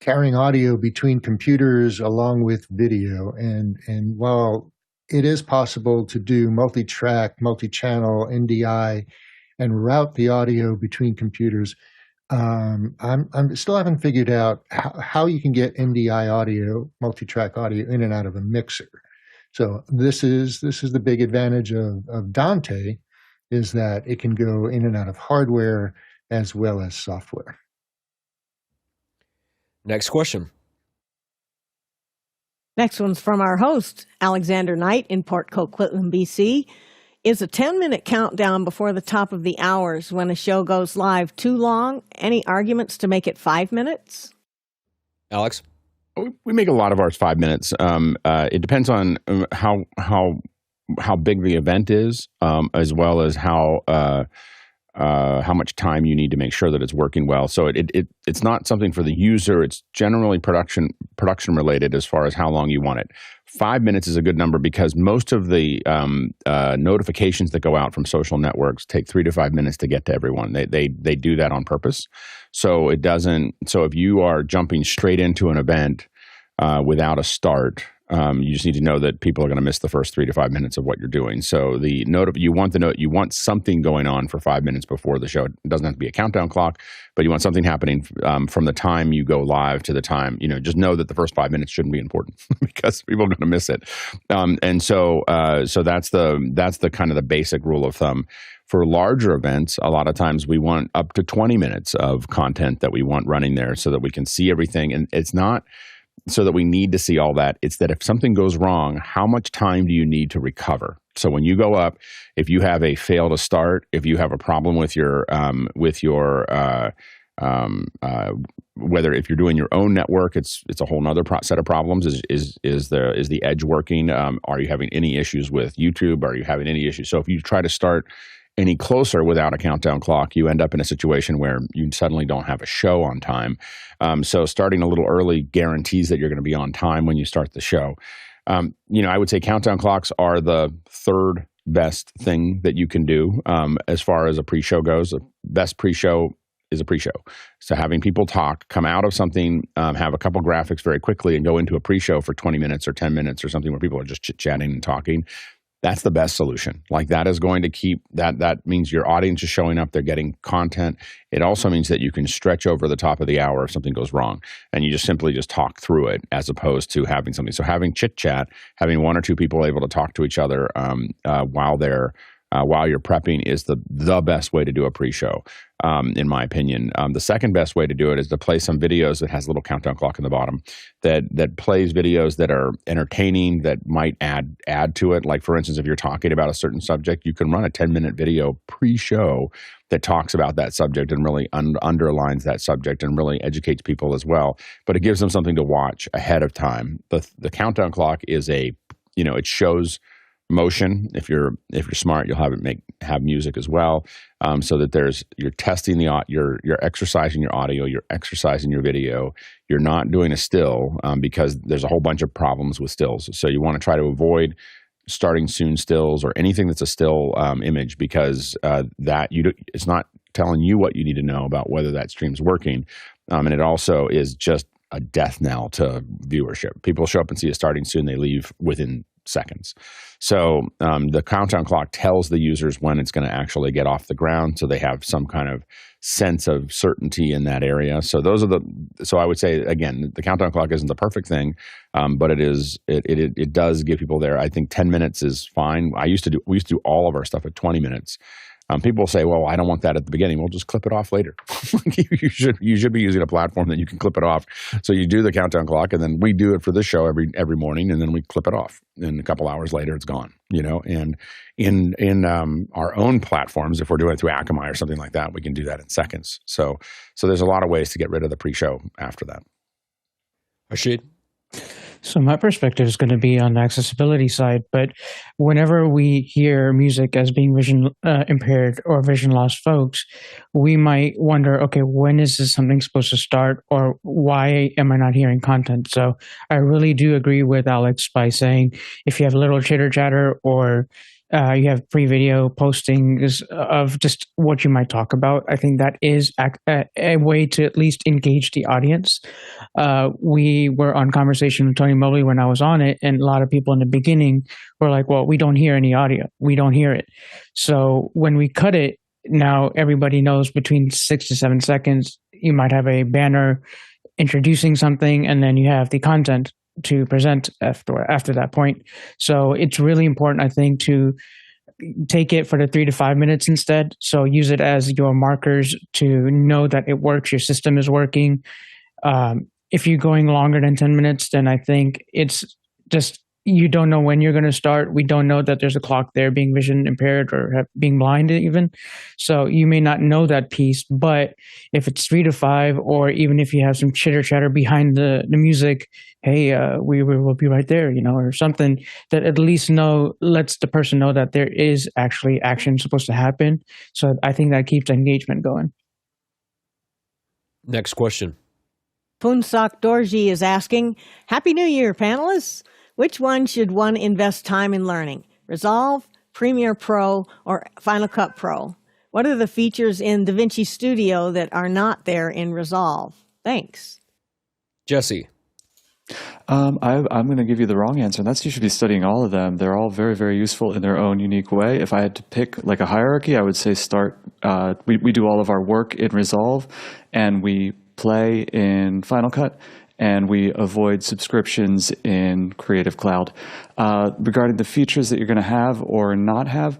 carrying audio between computers along with video, and while it is possible to do multi-track, multi-channel NDI and route the audio between computers, I'm still haven't figured out how you can get NDI audio, multi-track audio, in and out of a mixer. So this is the big advantage of Dante, is that it can go in and out of hardware as well as software. Next question. Next one's from our host, Alexander Knight in Port Coquitlam, BC. Is a 10-minute countdown before the top of the hours when a show goes live too long? Any arguments to make it 5 minutes? Alex? We make a lot of ours 5 minutes. It depends on how big the event is, as well as how much time you need to make sure that it's working well. So it's not something for the user. It's generally production related as far as how long you want it. 5 minutes is a good number because most of the notifications that go out from social networks take 3 to 5 minutes to get to everyone. They do that on purpose. So it doesn't. So if you are jumping straight into an event without a start, you just need to know that people are going to miss the first 3 to 5 minutes of what you're doing. So you want something going on for 5 minutes before the show. It doesn't have to be a countdown clock, but you want something happening from the time you go live to the time. Just know that the first 5 minutes shouldn't be important because people are going to miss it. So that's the kind of the basic rule of thumb. For larger events, a lot of times we want up to 20 minutes of content that we want running there so that we can see everything. And it's not so that we need to see all that. It's that if something goes wrong, how much time do you need to recover? So when you go up, if you have a fail to start, if you have a problem with your whether if you're doing your own network, it's a whole nother set of problems. Is the edge working? Are you having any issues with YouTube? Are you having any issues? So if you try to start any closer without a countdown clock, you end up in a situation where you suddenly don't have a show on time. So starting a little early guarantees that you're going to be on time when you start the show. I would say countdown clocks are the third best thing that you can do as far as a pre-show goes. The best pre-show is a pre-show. So having people come out of something, have a couple graphics very quickly and go into a pre-show for 20 minutes or 10 minutes or something where people are just chit-chatting and talking. That's the best solution. Like that is going to keep that means your audience is showing up, they're getting content. It also means that you can stretch over the top of the hour if something goes wrong and you just simply talk through it as opposed to having something. So having chit chat, having one or two people able to talk to each other while you're prepping is the best way to do a pre-show, in my opinion. The second best way to do it is to play some videos that has a little countdown clock in the bottom that plays videos that are entertaining, that might add to it. Like, for instance, if you're talking about a certain subject, you can run a 10-minute video pre-show that talks about that subject and really underlines that subject and really educates people as well. But it gives them something to watch ahead of time. The countdown clock is it shows motion. If you're smart, you'll have it have music as well, so that you're testing you're exercising your audio, you're exercising your video. You're not doing a still because there's a whole bunch of problems with stills. So you want to try to avoid starting soon stills or anything that's a still image, because it's not telling you what you need to know about whether that stream's working. And it also is just a death knell to viewership. People show up and see it starting soon, they leave within seconds. So the countdown clock tells the users when it's going to actually get off the ground, so they have some kind of sense of certainty in that area. So so I would say, again, the countdown clock isn't the perfect thing, but it does give people there. I think 10 minutes is fine. We used to do all of our stuff at 20 minutes. People say, well, I don't want that at the beginning. Well, just clip it off later. you should be using a platform that you can clip it off. So you do the countdown clock, and then we do it for this show every morning, and then we clip it off. And a couple hours later, it's gone. And in our own platforms, if we're doing it through Akamai or something like that, we can do that in seconds. So there's a lot of ways to get rid of the pre-show after that. Rashid? So my perspective is going to be on the accessibility side, but whenever we hear music as being vision impaired or vision loss folks, we might wonder, okay, when is this something supposed to start, or why am I not hearing content? So I really do agree with Alex by saying if you have a little chitter chatter or you have pre-video postings of just what you might talk about, I think that is a way to at least engage the audience. We were on conversation with Tony Mobley when I was on it, and a lot of people in the beginning were like, well, we don't hear any audio. We don't hear it. So when we cut it, now everybody knows between 6 to 7 seconds, you might have a banner introducing something, and then you have the content to present after that point. So it's really important, I think, to take it for the 3 to 5 minutes instead. So use it as your markers to know that it works, your system is working. If you're going longer than 10 minutes, then I think it's just, you don't know when you're going to start. We don't know that there's a clock there being vision impaired or being blind even. So you may not know that piece, but if it's 3 to 5, or even if you have some chitter chatter behind the music, hey, we will be right there, or something that at least lets the person know that there is actually action supposed to happen. So I think that keeps engagement going. Next question. Punsak Dorji is asking, Happy New Year, panelists. Which one should one invest time in learning? Resolve, Premiere Pro, or Final Cut Pro? What are the features in Vinci Studio that are not there in Resolve? Thanks. Jesse. I'm going to give you the wrong answer. That's you should be studying all of them. They're all very, very useful in their own unique way. If I had to pick like a hierarchy, I would say start. We do all of our work in Resolve, and we play in Final Cut, and we avoid subscriptions in Creative Cloud. Regarding the features that you're going to have or not have,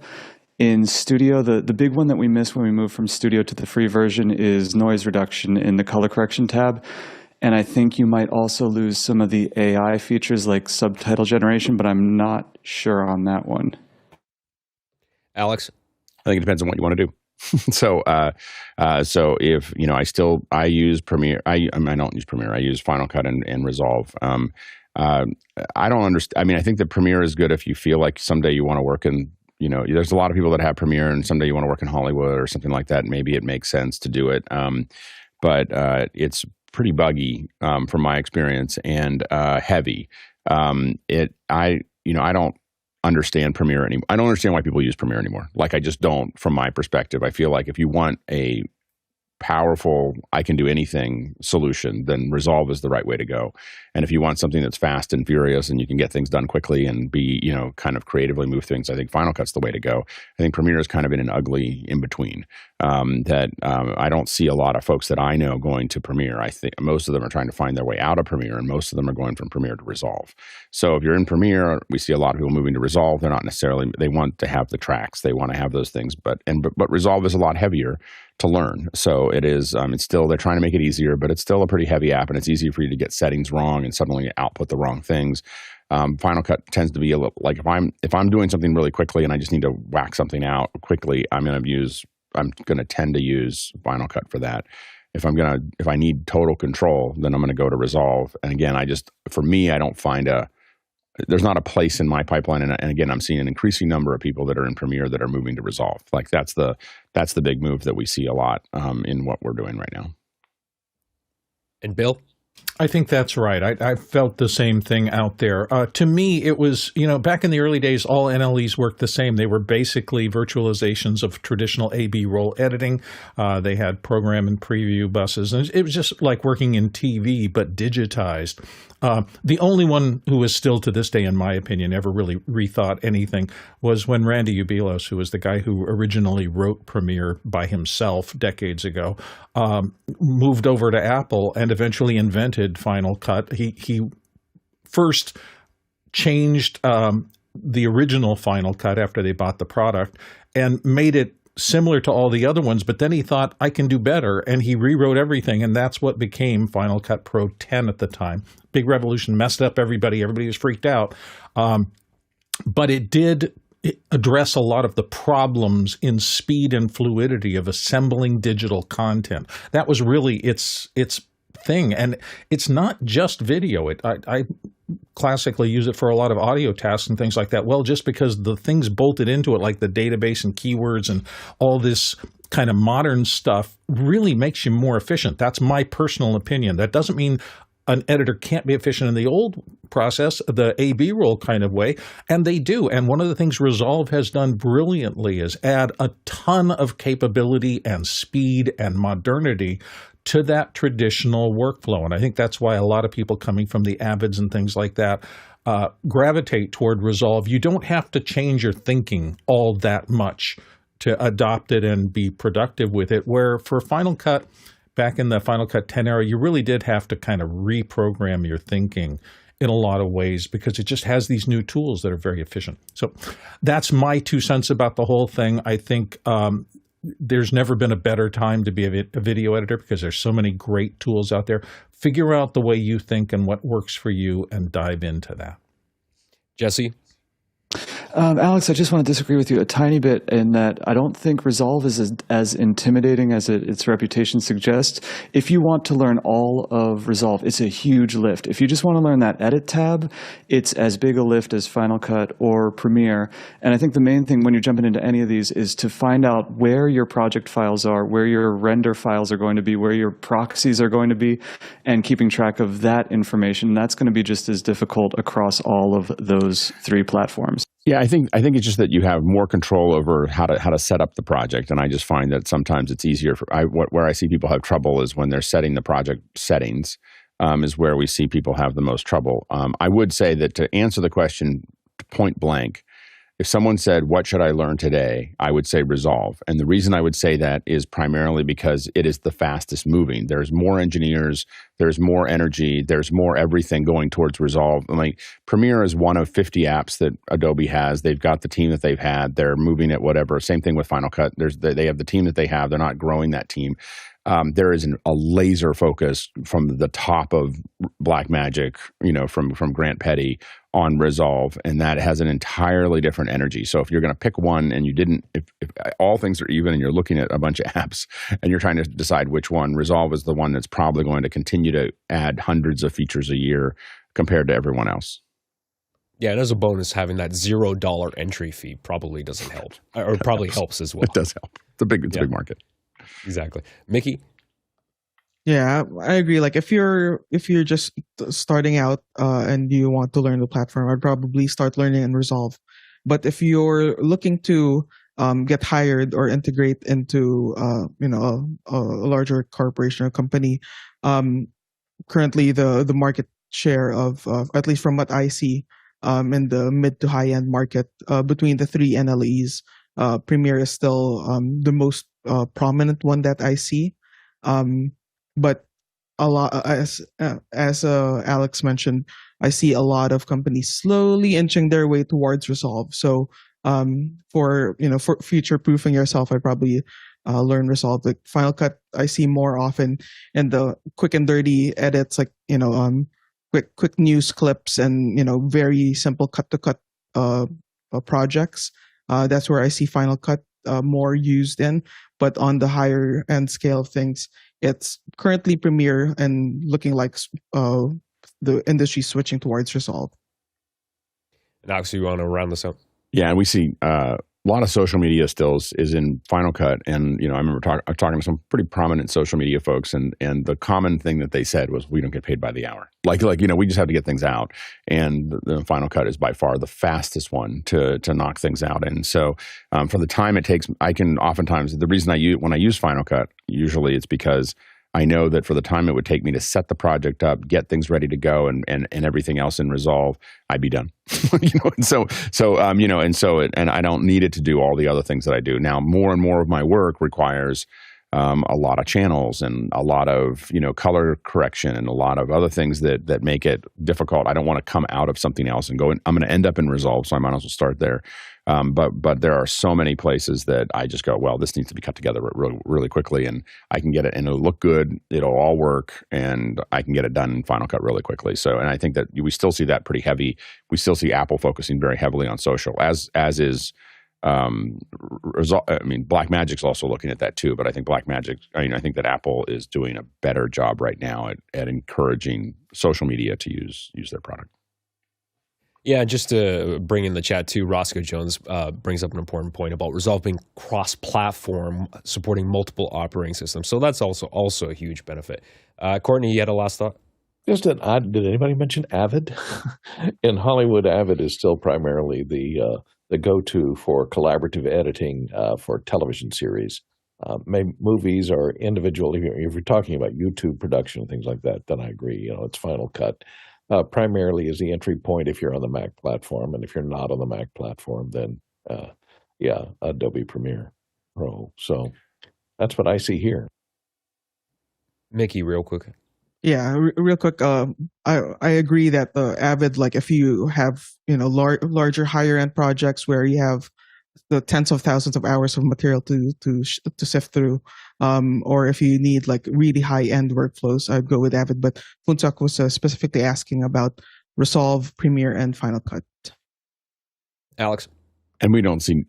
in Studio, the big one that we miss when we move from Studio to the free version is noise reduction in the color correction tab. And I think you might also lose some of the AI features like subtitle generation, but I'm not sure on that one. Alex? I think it depends on what you want to do. So if I use Premiere. I don't use Premiere. I use Final Cut and Resolve. I don't understand. I think the Premiere is good if you feel like someday you want to work in. There's a lot of people that have Premiere, and someday you want to work in Hollywood or something like that. Maybe it makes sense to do it. But it's pretty buggy from my experience and heavy. I don't understand Premiere anymore. I don't understand why people use Premiere anymore. Like, I just don't, from my perspective. I feel like if you want a powerful, I can do anything solution, then Resolve is the right way to go. And if you want something that's fast and furious and you can get things done quickly and be, kind of creatively move things, I think Final Cut's the way to go. I think Premiere is kind of in an ugly in-between I don't see a lot of folks that I know going to Premiere. I think most of them are trying to find their way out of Premiere, and most of them are going from Premiere to Resolve. So if you're in Premiere, we see a lot of people moving to Resolve. They're not necessarily, they want to have the tracks. They want to have those things, but Resolve is a lot heavier to learn. So it is, it's still, they're trying to make it easier, but it's still a pretty heavy app, and it's easy for you to get settings wrong and suddenly output the wrong things. Final Cut tends to be a little, like if I'm doing something really quickly and I just need to whack something out quickly, I'm going to tend to use Final Cut for that. If I need total control, then I'm going to go to Resolve. And again, for me, I don't find there's not a place in my pipeline. And again, I'm seeing an increasing number of people that are in Premiere that are moving to Resolve. Like that's the big move that we see a lot in what we're doing right now. And Bill? I think that's right. I felt the same thing out there. To me, it was, back in the early days, all NLEs worked the same. They were basically virtualizations of traditional A/B roll editing. They had program and preview buses. And it was just like working in TV, but digitized. The only one who is still to this day, in my opinion, ever really rethought anything was when Randy Ubilos, who was the guy who originally wrote Premiere by himself decades ago, moved over to Apple and eventually invented Final Cut. He first changed the original Final Cut after they bought the product and made it similar to all the other ones, but then he thought, I can do better, and he rewrote everything, and that's what became Final Cut Pro 10 at the time. Big revolution, messed up everybody. Everybody was freaked out. But it did address a lot of the problems in speed and fluidity of assembling digital content. That was really its thing. And it's not just video. I classically use it for a lot of audio tasks and things like that. Well, just because the things bolted into it, like the database and keywords and all this kind of modern stuff, really makes you more efficient. That's my personal opinion. That doesn't mean an editor can't be efficient in the old process, the A/B roll kind of way, and they do. And one of the things Resolve has done brilliantly is add a ton of capability and speed and modernity to that traditional workflow. And I think that's why a lot of people coming from the Avids and things like that gravitate toward Resolve. You don't have to change your thinking all that much to adopt it and be productive with it, where for Final Cut, back in the Final Cut 10 era, you really did have to kind of reprogram your thinking in a lot of ways because it just has these new tools that are very efficient. So that's my 2 cents about the whole thing. I think there's never been a better time to be a video editor because there's so many great tools out there. Figure out the way you think and what works for you and dive into that. Jesse? Alex, I just want to disagree with you a tiny bit in that I don't think Resolve is as intimidating as its reputation suggests. If you want to learn all of Resolve, it's a huge lift. If you just want to learn that Edit tab, it's as big a lift as Final Cut or Premiere. And I think the main thing when you're jumping into any of these is to find out where your project files are, where your render files are going to be, where your proxies are going to be, and keeping track of that information. That's going to be just as difficult across all of those 3 platforms. Yeah, I think it's just that you have more control over how to set up the project, and I just find that sometimes it's easier. Where I see people have trouble is when they're setting the project settings, is where we see people have the most trouble. I would say that to answer the question point blank, if someone said, what should I learn today? I would say Resolve. And the reason I would say that is primarily because it is the fastest moving. There's more engineers, there's more energy, there's more everything going towards Resolve. Like Premiere is one of 50 apps that Adobe has. They've got the team that they've had. They're moving it, whatever. Same thing with Final Cut. They have the team that they have. They're not growing that team. There is a laser focus from the top of Blackmagic, from Grant Petty on Resolve, and that has an entirely different energy. So if you're going to pick one and you didn't, if all things are even and you're looking at a bunch of apps and you're trying to decide which one, Resolve is the one that's probably going to continue to add hundreds of features a year compared to everyone else. Yeah, and as a bonus, having that $0 entry fee probably doesn't help, or probably helps as well. It does help. It's a big market. Exactly. Mickey? Yeah, I agree. Like if you're just starting out and you want to learn the platform, I'd probably start learning in Resolve. But if you're looking to get hired or integrate into a larger corporation or company, currently the market share of at least from what I see in the mid to high end market between the 3 NLEs, Premiere is still the most prominent one that I see. But a lot, as Alex mentioned, I see a lot of companies slowly inching their way towards Resolve. So for future proofing yourself, I probably learn Resolve. Like Final Cut, I see more often in the quick and dirty edits, like quick news clips and very simple cut to cut projects. That's where I see Final Cut more used in. But on the higher end scale of things, it's currently Premiere and looking like the industry switching towards Resolve. And Alex, you want to round this up? Yeah, and we see a lot of social media stills is in Final Cut, and I remember talking to some pretty prominent social media folks, and the common thing that they said was, "We don't get paid by the hour. Like we just have to get things out." And the Final Cut is by far the fastest one to knock things out. And so, for the time it takes, I can oftentimes the reason when I use Final Cut, usually it's because I know that for the time it would take me to set the project up, get things ready to go, and everything else in Resolve, I'd be done. And I don't need it to do all the other things that I do. Now, more and more of my work requires a lot of channels and a lot of color correction and a lot of other things that make it difficult. I don't want to come out of something else and go. I'm going to end up in Resolve, so I might as well start there. But there are so many places that I just go, well, this needs to be cut together really, really quickly, and I can get it, and it'll look good. It'll all work, and I can get it done in Final Cut really quickly. So, and I think that we still see that pretty heavy. We still see Apple focusing very heavily on social, as is. Blackmagic's also looking at that too, but I think I think that Apple is doing a better job right now at encouraging social media to use their product. Yeah, just to bring in the chat too, Roscoe Jones brings up an important point about Resolve being cross-platform, supporting multiple operating systems. So that's also a huge benefit. Courtney, you had a last thought? Just did anybody mention Avid? In Hollywood, Avid is still primarily the go-to for collaborative editing for television series. Movies or individual. If you're talking about YouTube production and things like that, then I agree. It's Final Cut. Primarily is the entry point if you're on the Mac platform, and if you're not on the Mac platform, then Adobe Premiere Pro. So that's what I see here. Mickey, real quick. Yeah, real quick. I agree that the Avid, like if you have larger higher end projects where you have the tens of thousands of hours of material to sift through, or if you need like really high end workflows, I'd go with Avid. But Funsak was specifically asking about Resolve, Premiere, and Final Cut. Alex. And we don't see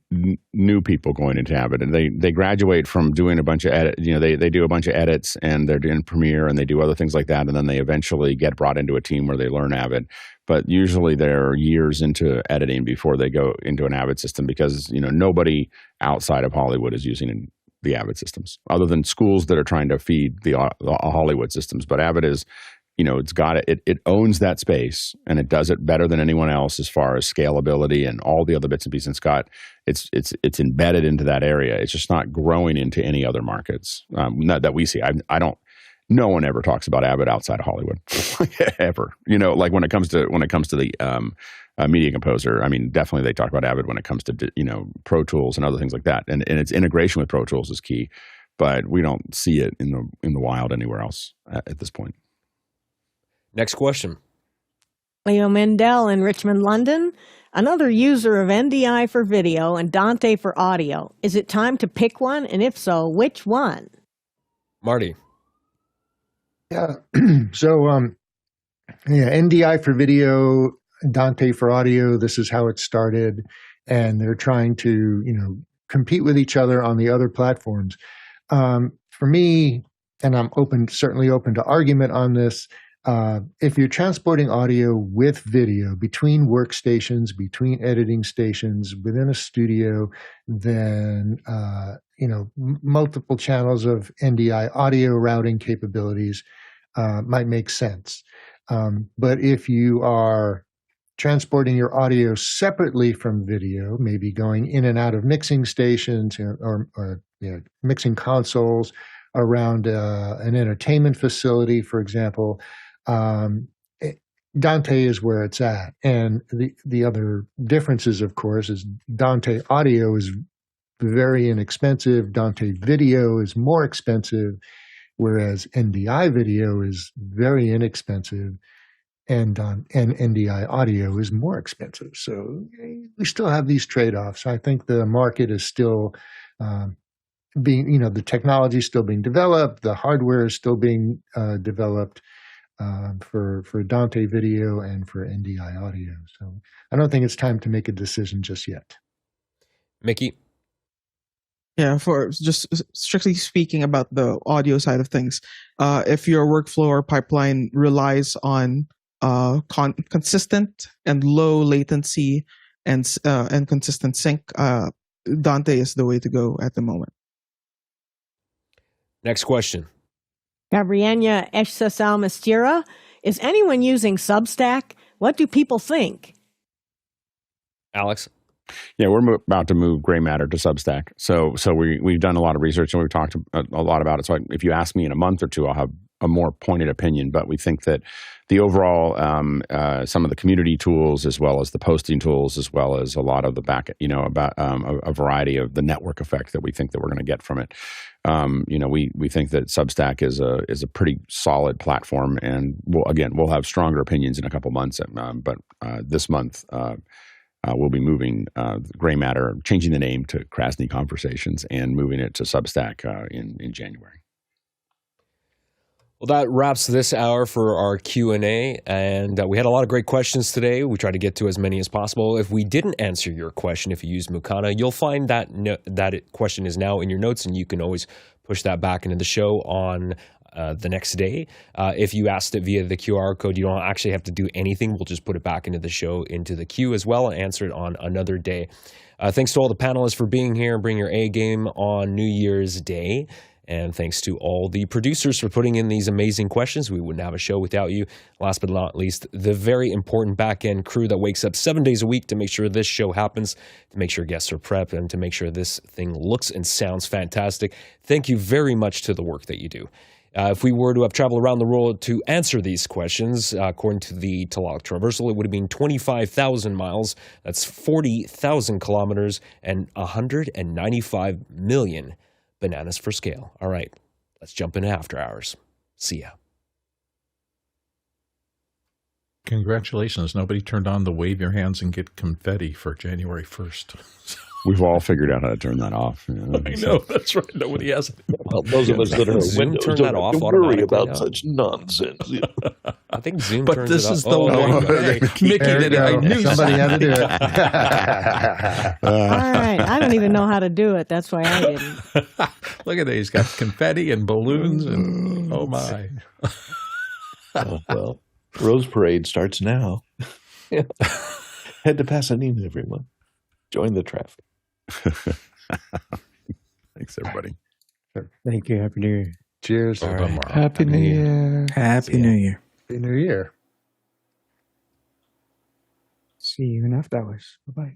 new people going into Avid, and they graduate from doing a bunch of edit. They do a bunch of edits, and they're doing Premiere, and they do other things like that, and then they eventually get brought into a team where they learn Avid. But usually they're years into editing before they go into an Avid system, because nobody outside of Hollywood is using the Avid systems, other than schools that are trying to feed the Hollywood systems. But Avid is. It owns that space, and it does it better than anyone else as far as scalability and all the other bits and pieces. It's embedded into that area. It's just not growing into any other markets that we see. No one ever talks about Avid outside of Hollywood ever. Like when it comes to the Media Composer. I mean, definitely they talk about Avid when it comes to Pro Tools and other things like that, and its integration with Pro Tools is key. But we don't see it in the wild anywhere else at this point. Next question. Leo Mendel in Richmond, London. Another user of NDI for video and Dante for audio. Is it time to pick one? And if so, which one? Marty. Yeah. So, NDI for video, Dante for audio. This is how it started. And they're trying to, compete with each other on the other platforms. For me, and I'm certainly open to argument on this, if you're transporting audio with video between workstations, between editing stations, within a studio, then, multiple channels of NDI audio routing capabilities might make sense. But if you are transporting your audio separately from video, maybe going in and out of mixing stations or mixing consoles around an entertainment facility, for example, Dante is where it's at. And the other differences, of course, is Dante audio is very inexpensive. Dante video is more expensive, whereas NDI video is very inexpensive, and NDI audio is more expensive. So we still have these trade-offs. I think the market is still the technology is still being developed. The hardware is still being developed. For Dante video and for NDI audio. So I don't think it's time to make a decision just yet. Mickey? Yeah, for just strictly speaking about the audio side of things, if your workflow or pipeline relies on consistent and low latency and consistent sync, Dante is the way to go at the moment. Next question. Gabriela Eshsasal Mastira, is anyone using Substack? What do people think? Alex? Yeah, we're about to move gray matter to Substack. So we've done a lot of research and we've talked a lot about it. So if you ask me in a month or two, I'll have a more pointed opinion. But we think that the overall, some of the community tools, as well as the posting tools, as well as a lot of the back, about a variety of the network effect that we think that we're going to get from it. We think that Substack is a pretty solid platform, and we'll have stronger opinions in a couple months. But this month. We'll be moving Gray Matter, changing the name to Krasny Conversations, and moving it to Substack in January. Well, that wraps this hour for our Q&A, and we had a lot of great questions today. We tried to get to as many as possible. If we didn't answer your question, if you use Mukana, you'll find that question is now in your notes, and you can always push that back into the show on the next day. If you asked it via the QR code, you don't actually have to do anything. We'll just put it back into the show, into the queue as well, and answer it on another day. Thanks to all the panelists for being here. Bring your A game on New Year's Day. And thanks to all the producers for putting in these amazing questions. We wouldn't have a show without you. Last but not least, the very important back-end crew that wakes up 7 days a week to make sure this show happens, to make sure guests are prepped, and to make sure this thing looks and sounds fantastic. Thank you very much to the work that you do. If we were to have traveled around the world to answer these questions, according to the Talak Traversal, it would have been 25,000 miles. That's 40,000 kilometers and 195 million bananas for scale. All right, let's jump into After Hours. See ya. Congratulations. Nobody turned on the wave your hands and get confetti for January 1st. We've all figured out how to turn that off. I know, that's right. Nobody has it. Well, those of us that are Zoom Windows turn that off don't worry automatically about now. such nonsense. I think Zoom But turns this it is off. the Oh, there you one. go. Hey, Mickey There did you it. I go. knew Somebody had to do it. All right. I don't even know how to do it. That's why I didn't. Look at that. He's got confetti and balloons and oh my. Oh, well, Rose Parade starts now. Head to Pasadena, everyone. Join the traffic. Thanks, everybody. Thank you. Happy New Year. Cheers. All right. Happy New Year. Happy New Year. Happy New Year. See you in after hours. Bye-bye.